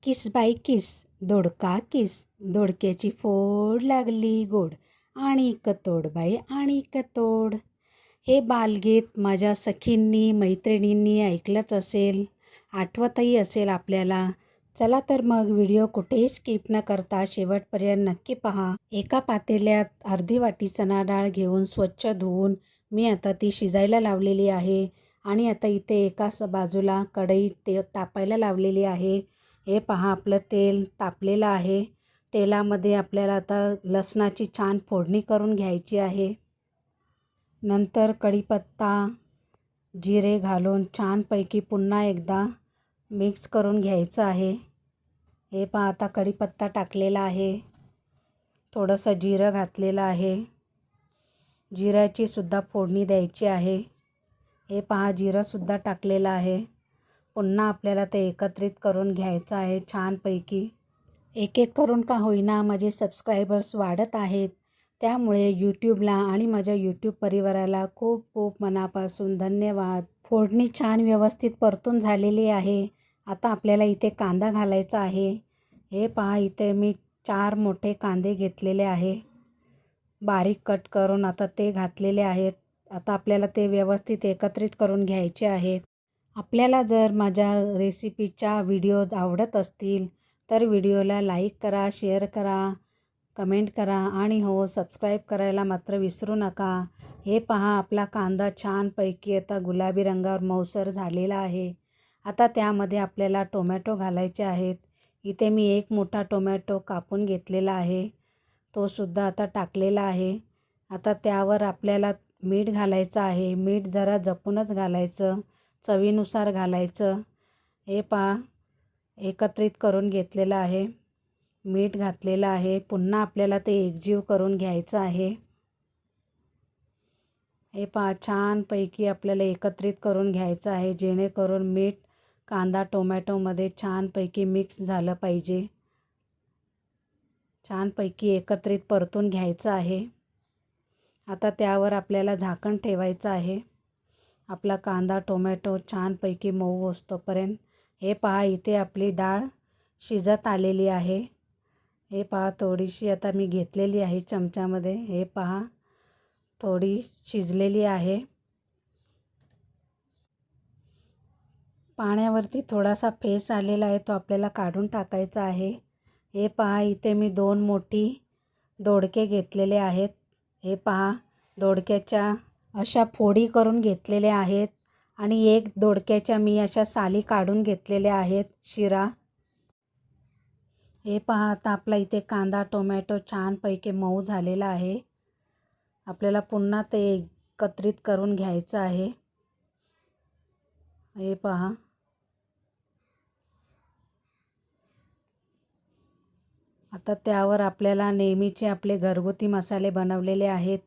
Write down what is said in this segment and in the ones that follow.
किस बाई किस दोडका किस दोडक्याची फोड लागली गोड आणिक तोड बाई आणिक तोड. हे बालगीत माझ्या सखींनी मैत्रिणींनी ऐकलंच असेल, आठवतही असेल आपल्याला. चला तर मग व्हिडिओ कुठेही स्किप न करता शेवटपर्यंत नक्की पहा. एका पातेल्यात अर्धी वाटी चणा डाळ घेऊन स्वच्छ धुवून मी आता ती शिजायला लावलेली आहे. आणि आता इथे एका बाजूला कढई तापायला लावलेली आहे. हे पहा आपलं तेल तापलेलं आहे. तेलामध्ये आपल्याला आता लसणाची छान फोडणी करून घ्यायची आहे. नंतर कढीपत्ता जिरे घालून छानपैकी पुन्हा एकदा मिक्स करून घ्यायचं आहे. हे पहा आता कढीपत्ता टाकलेला आहे. थोडंसं जिरं घातलेलं आहे. जिऱ्याची सुद्धा फोडणी द्यायची आहे. हे पहा जिरंसुद्धा टाकलेलं आहे. पुन्हा आपल्याला ते एकत्रित करून घ्यायचं आहे छानपैकी. एक एक करून का होईना माझे सबस्क्रायबर्स वाढत आहेत. त्यामुळे यूट्यूबला आणि माझ्या यूट्यूब परिवाराला खूप खूप मनापासून धन्यवाद. फोडणी छान व्यवस्थित परतून झालेली आहे. आता आपल्याला इथे कांदा घालायचा आहे. हे पहा इथे मी 4 मोठे कांदे घेतलेले आहे. बारीक कट करून आता ते घातलेले आहेत. आता आपल्याला ते व्यवस्थित एकत्रित करून घ्यायचे आहेत. आपल्याला जर माझ्या रेसिपीच्या व्हिडिओज आवडत असतील तर व्हिडिओला लाईक करा, शेअर करा, कमेंट करा आणि हो सबस्क्राईब करायला मात्र विसरू नका. हे पहा आपला कांदा छानपैकी आता गुलाबी रंगावर मऊसर झालेला आहे. आता त्यामध्ये आपल्याला टोमॅटो घालायचे आहेत. इथे मी 1 मोठा टोमॅटो कापून घेतलेला आहे. तो सुद्धा आता टाकलेला आहे. आता त्यावर आपल्याला मीठ घालायचं आहे. मीठ जरा जपूनच घालायचं, चवीनुसार घालायचं. हे पहा एकत्रित करून घेतलेलं आहे. मीठ घातलेलं आहे. पुन्हा आपल्याला ते एकजीव करून घ्यायचं आहे. हे पहा छानपैकी आपल्याला एकत्रित करून घ्यायचं आहे, जेणेकरून मीठ कांदा टोमॅटोमध्ये छानपैकी मिक्स झालं पाहिजे. छानपैकी एकत्रित परतून घ्यायचं आहे. आता त्यावर आपल्याला झाकण ठेवायचं आहे. आपला कांदा टोमॅटो छानपैकी मऊ होईस्तोपर्यंत. हे पहा इथे आपली डाळ शिजत आलेली आहे. हे पहा थोडीशी आता मी घेतलेली आहे चमच्यामध्ये. हे पहा थोडी शिजलेली आहे. पाण्यावरती थोडासा फेस आलेला आहे, तो आपल्याला काढून टाकायचा आहे. हे पहा इथे मी 2 मोठी दोडके घेतलेले आहेत. हे पहा दोडक्याच्या अशा फोडी करून घेतलेल्या आहेत आणि 1 दोडक्याच्या मी अशा साली काढून घेतलेल्या आहेत, शिरा. हे पहा आता आपला इथे कांदा टोमॅटो छानपैकी मऊ झालेला आहे. आपल्याला पुन्हा ते एकत्रित करून घ्यायचं आहे. हे पहा आता त्यावर आपल्याला नेहमीचे आपले घरगुती मसाले बनवलेले आहेत.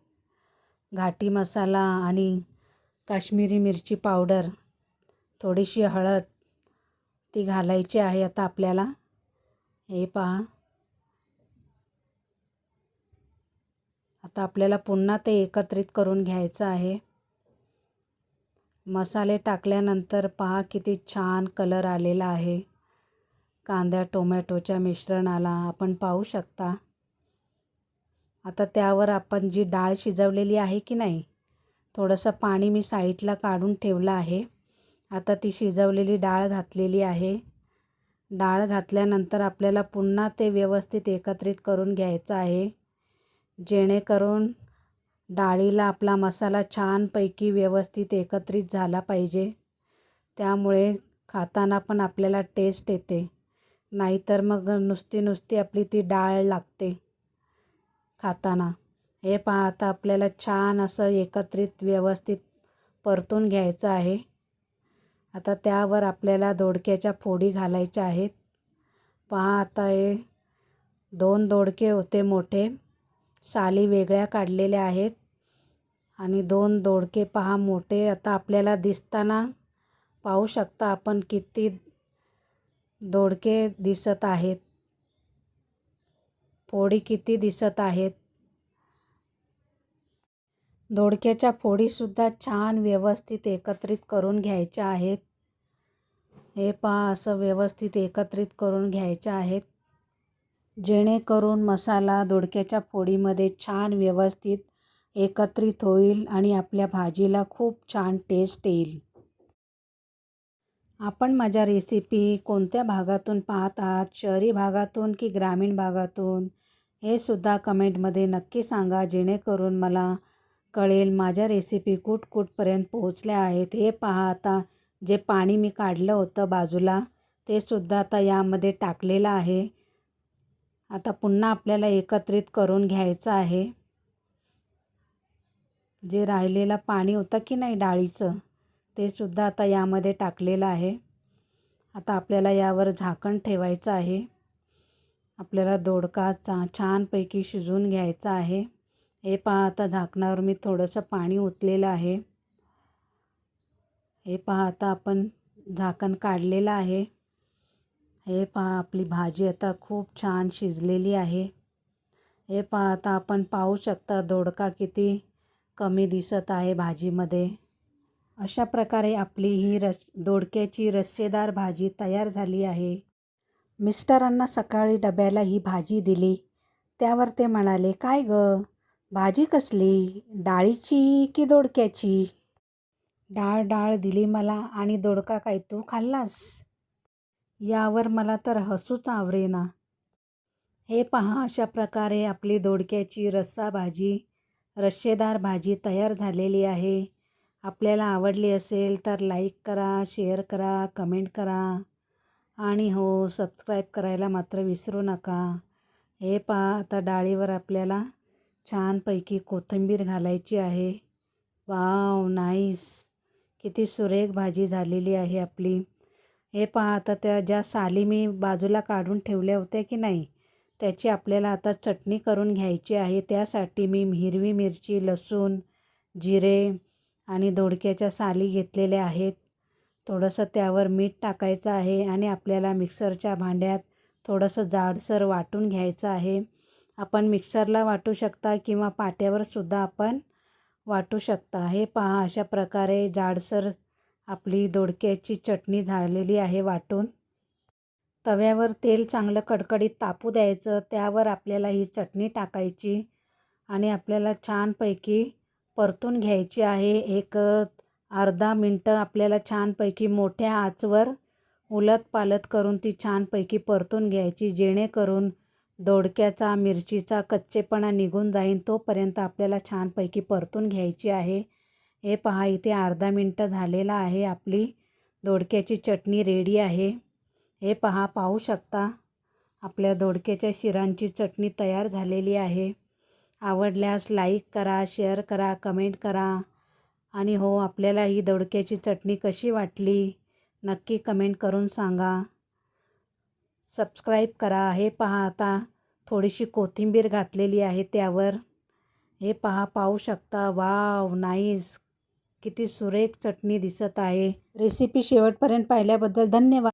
घाटी मसाला आणि काश्मीरी मिरची पावडर, थोडीशी हळद ती घालायची आहे आता आपल्याला. हे पहा आता आपल्याला पुन्हा ते एकत्रित करून घ्यायचं आहे. मसाले टाकल्यानंतर पहा किती छान कलर आलेला आहे. कांदा टोमॅटोच्या मिश्रणाला आपण पाहू शकता. आता त्यावर आपण जी डाळ शिजवलेली आहे की नाही, थोडंसं पाणी मी साईडला काढून ठेवलं आहे. आता ती शिजवलेली डाळ घातलेली आहे. डाळ घातल्यानंतर आपल्याला पुन्हा ते व्यवस्थित एकत्रित करून घ्यायचं आहे, जेणेकरून डाळीला आपला मसाला छानपैकी व्यवस्थित एकत्रित झाला पाहिजे. त्यामुळे खाताना पण आपल्याला टेस्ट येते. नाहीतर मग नुसती आपली ती डाळ लागते खाताना. हे पहा आता आपल्याला छान असं एकत्रित व्यवस्थित परतून घ्यायचं आहे. आता त्यावर आपल्याला दोडक्याच्या फोडी घालायच्या आहेत. पहा आता हे 2 दोडके होते मोठे, साली वेगळ्या काढलेल्या आहेत आणि 2 दोडके पहा मोठे आता आपल्याला दिसताना पाहू शकता आपण किती दोडके दिसत आहेत, फोडी किती दिसत आहेत. दोडक्याच्या फोडीसुद्धा छान व्यवस्थित एकत्रित करून घ्यायच्या आहेत. हे पहा असं व्यवस्थित एकत्रित करून घ्यायचे आहेत, जेणेकरून मसाला दोडक्याच्या फोडीमध्ये छान व्यवस्थित एकत्रित होईल आणि आपल्या भाजीला खूप छान टेस्ट येईल. आपण माझ्या रेसिपी कोणत्या भागातून पाहत आहात, शहरी भागातून की ग्रामीण भागातून, हे सुद्धा कमेंटमध्ये नक्की सांगा, जेणेकरून मला कळेल माझ्या रेसिपी कुठपर्यंत पोहोचल्या आहेत. हे पहा आता जे पाणी मी काढलं होतं बाजूला ते सुद्धा आता यामध्ये टाकलेलं आहे. आता पुन्हा आपल्याला एकत्रित करून घ्यायचं आहे. जे राहिलेलं पाणी होतं की नाही डाळीचं ते सुद्धा आता यामध्ये टाकलेलं आहे. आता आपल्याला यावर झाकण ठेवायचं आहे. आपल्याला दोडका छानपैकी शिजवून घ्यायचा आहे. हे पहा आता झाकणावर मी थोडंसं पाणी ओतलेलं आहे. हे पहा आता आपण झाकण काढलेलं आहे. हे पहा आपली भाजी आता खूप छान शिजलेली आहे. हे पहा आता आपण पाहू शकता दोडका किती कमी दिसत आहे भाजीमध्ये. अशा प्रकारे आपली ही दोडक्याची रस्सेदार भाजी तयार झाली आहे. मिस्टरांना सकाळी डब्याला ही भाजी दिली, त्यावर ते म्हणाले, "काय गं, भाजी कसली, डाळीची की दोडक्याची?" डाळ दिली मला आणि दोडका काय तू खाल्लास? यावर मला तर हसूच आवरेना. हे पहा अशा प्रकारे आपली दोडक्याची रस्सेदार भाजी तयार झालेली आहे. आपल्याला आवडली असेल तर लाईक करा, शेअर करा, कमेंट करा आणि हो सबस्क्राईब करायला मात्र विसरू नका. हे पहा आता डाळीवर आपल्याला छानपैकी कोथिंबीर घालायची आहे. वाव नाईस, किती सुरेख भाजी झालेली आहे आपली. हे पहा आता त्या ज्या साली मी बाजूला काढून ठेवल्या होत्या की नाही, त्याची आपल्याला आता चटणी करून घ्यायची आहे. त्यासाठी मी हिरवी मिरची, लसूण, जिरे आणि दोडक्याच्या साली घेतलेल्या आहेत. थोडंसं त्यावर मीठ टाकायचं आहे आणि आपल्याला मिक्सरच्या भांड्यात थोडंसं जाडसर वाटून घ्यायचं आहे. आपण मिक्सरला वाटू शकता किंवा पाट्यावर सुद्धा आपण वाटू शकता. हे पहा अशा प्रकारे जाडसर आपली दोडक्याची चटणी झालेली आहे वाटून. तव्यावर तेल चांगलं कडकडीत तापू द्यायचं, त्यावर आपल्याला ही चटणी टाकायची आणि आपल्याला छानपैकी परतून घ्यायची आहे. एक अर्धा मिनटं आपल्याला छानपैकी मोठ्या आचवर उलटपालट करून ती छानपैकी परतून घ्यायची, जेणेकरून दोडक्याचा मिरचीचा कच्चेपणा निघून जाईल. तोपर्यंत आपल्याला छानपैकी परतून घ्यायची आहे. हे पहा इथे अर्धा मिनटं झालेला आहे. आपली दोडक्याची चटणी रेडी आहे. हे पाहू शकता आपल्या दोडक्याच्या शिरांची चटणी तयार झालेली आहे. आवडल्यास लाईक करा, शेअर करा, कमेंट करा आणि हो आपल्याला ही दोडक्याची चटणी कशी वाटली नक्की कमेंट करून सांगा. सबस्क्राईब करा. हे पहा आता थोडीशी कोथिंबीर घातलेली आहे त्यावर. हे पाहू शकता. वाव नाईस, किती सुरेख चटणी दिसत आहे. रेसिपी शेवटपर्यंत पाहिल्याबद्दल धन्यवाद.